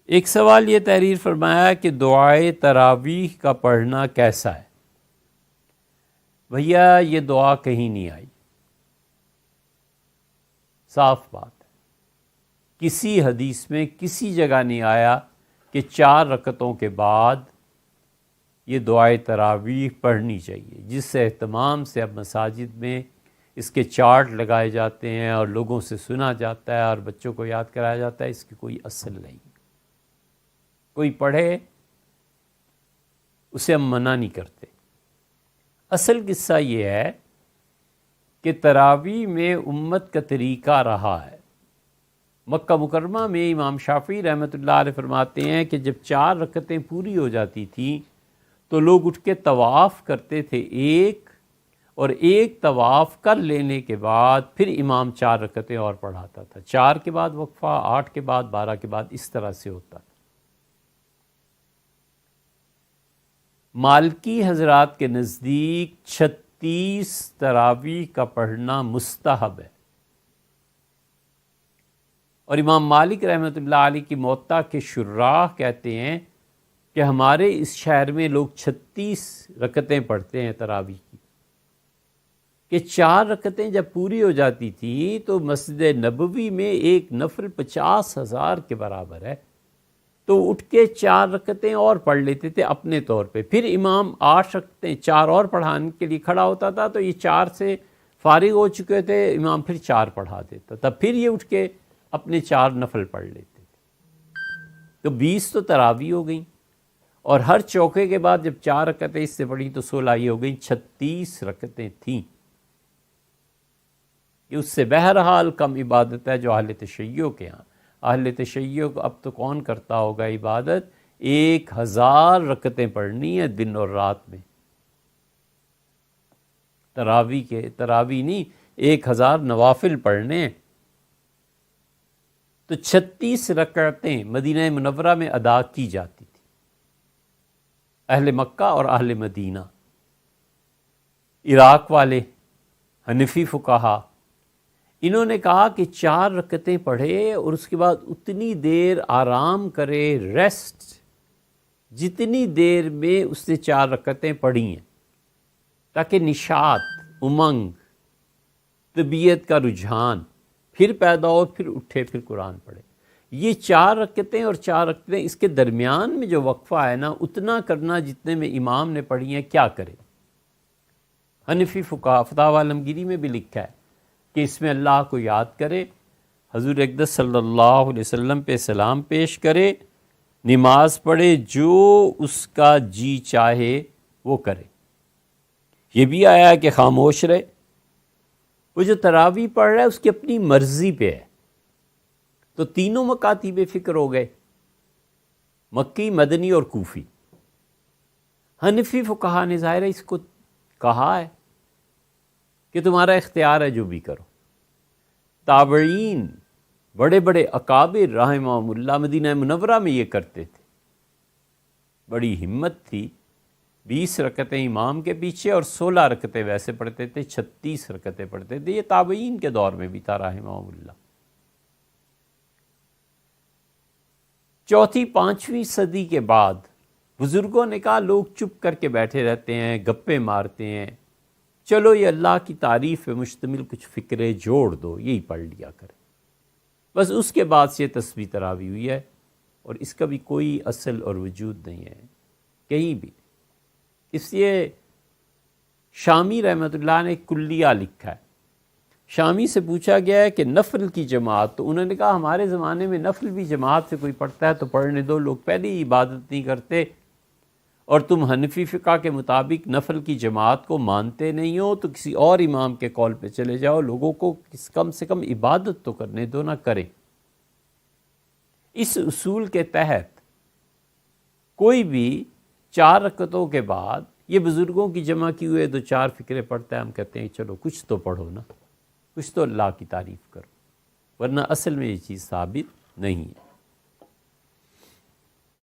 ایک سوال یہ تحریر فرمایا کہ دعائے تراویح کا پڑھنا کیسا ہے؟ بھیا یہ دعا کہیں نہیں آئی، صاف بات ہے، کسی حدیث میں کسی جگہ نہیں آیا کہ 4 رکعتوں کے بعد یہ دعائے تراویح پڑھنی چاہیے، جس سے اہتمام سے اب مساجد میں اس کے چارٹ لگائے جاتے ہیں اور لوگوں سے سنا جاتا ہے اور بچوں کو یاد کرایا جاتا ہے، اس کی کوئی اصل نہیں۔ کوئی پڑھے اسے ہم منع نہیں کرتے۔ اصل قصہ یہ ہے کہ تراویح میں امت کا طریقہ رہا ہے۔ مکہ مکرمہ میں امام شافعی رحمۃ اللہ علیہ فرماتے ہیں کہ جب 4 رکعتیں پوری ہو جاتی تھیں تو لوگ اٹھ کے طواف کرتے تھے اور ایک طواف کر لینے کے بعد پھر امام 4 رکعتیں اور پڑھاتا تھا، 4 کے بعد وقفہ، 8 کے بعد، 12 کے بعد، اس طرح سے ہوتا تھا۔ مالکی حضرات کے نزدیک 36 تراویح کا پڑھنا مستحب ہے، اور امام مالک رحمۃ اللہ علیہ کی موطا کے شراح کہتے ہیں کہ ہمارے اس شہر میں لوگ 36 رکعتیں پڑھتے ہیں تراویح کی، کہ 4 رکعتیں جب پوری ہو جاتی تھی تو مسجد نبوی میں ایک نفل 50,000 کے برابر ہے، تو اٹھ کے 4 رکعتیں اور پڑھ لیتے تھے اپنے طور پہ، پھر امام 8 رکعتیں 4 اور پڑھانے کے لیے کھڑا ہوتا تھا، تو یہ 4 سے فارغ ہو چکے تھے، امام پھر 4 پڑھا دیتا تھا، پھر یہ اٹھ کے اپنے 4 نفل پڑھ لیتے تھے، تو 20 تو تراویح ہو گئیں، اور ہر چوکے کے بعد جب 4 رکعتیں اس سے پڑھی تو 16 یہ ہو گئیں، 36 رکعتیں تھیں۔ کہ اس سے بہرحال کم عبادت ہے جو اہل تشیع کے ہاں۔ اہل تشیع کو اب تو کون کرتا ہوگا عبادت؟ 1000 رکعتیں پڑھنی ہے دن اور رات میں، تراویح نہیں، 1000 نوافل پڑھنے ہیں۔ تو 36 رکعتیں مدینہ منورہ میں ادا کی جاتی تھی، اہل مکہ اور اہل مدینہ۔ عراق والے حنفی فقہا انہوں نے کہا کہ 4 رکعتیں پڑھے اور اس کے بعد اتنی دیر آرام کرے، ریسٹ، جتنی دیر میں اس نے 4 رکعتیں پڑھی ہیں، تاکہ نشاط، امنگ، طبیعت کا رجحان پھر پیدا ہو، پھر اٹھے، پھر قرآن پڑھے۔ یہ 4 رکعتیں اور 4 رکعتیں، اس کے درمیان میں جو وقفہ ہے نا، اتنا کرنا جتنے میں امام نے پڑھی ہیں، کیا کرے؟ حنفی فقہا فتاوی عالمگیری میں بھی لکھا ہے کہ اس میں اللہ کو یاد کرے، حضور اقدس صلی اللہ علیہ وسلم پہ سلام پیش کرے، نماز پڑھے، جو اس کا جی چاہے وہ کرے۔ یہ بھی آیا ہے کہ خاموش رہے۔ وہ جو تراویح پڑھ رہا ہے اس کی اپنی مرضی پہ ہے، تو تینوں مکاتب فکر ہو گئے، مکی، مدنی اور کوفی۔ حنفی فقہا نے ظاہر ہے اس کو کہا ہے کہ تمہارا اختیار ہے، جو بھی کرو۔ تابعین، بڑے بڑے اکابر رحمہم اللہ مدینہ منورہ میں یہ کرتے تھے، بڑی ہمت تھی۔ 20 رکعتیں امام کے پیچھے اور 16 رکعتیں ویسے پڑھتے تھے، 36 رکعتیں پڑھتے تھے۔ یہ تابعین کے دور میں بھی تھا رحمہم اللہ۔ 4ویں 5ویں صدی کے بعد بزرگوں نے کہا لوگ چپ کر کے بیٹھے رہتے ہیں، گپے مارتے ہیں، چلو یہ اللہ کی تعریف پہ مشتمل کچھ فکرے جوڑ دو، یہی پڑھ لیا کرے۔ بس اس کے بعد سے تسبیح تراویح ہوئی ہے، اور اس کا بھی کوئی اصل اور وجود نہیں ہے کہیں بھی۔ اس لیے شامی رحمۃ اللہ نے کلیہ لکھا ہے۔ شامی سے پوچھا گیا ہے کہ نفل کی جماعت، تو انہوں نے کہا ہمارے زمانے میں نفل بھی جماعت سے کوئی پڑھتا ہے تو پڑھنے دو، لوگ پہلے ہی عبادت نہیں کرتے، اور تم حنفی فقہ کے مطابق نفل کی جماعت کو مانتے نہیں ہو، تو کسی اور امام کے قول پہ چلے جاؤ، لوگوں کو کم سے کم عبادت تو کرنے دو، نہ کریں۔ اس اصول کے تحت کوئی بھی 4 رکعتوں کے بعد یہ بزرگوں کی جمع کی ہوئے 2-4 فکرے پڑھتا ہے، ہم کہتے ہیں چلو کچھ تو پڑھو نا، کچھ تو اللہ کی تعریف کرو، ورنہ اصل میں یہ چیز ثابت نہیں ہے۔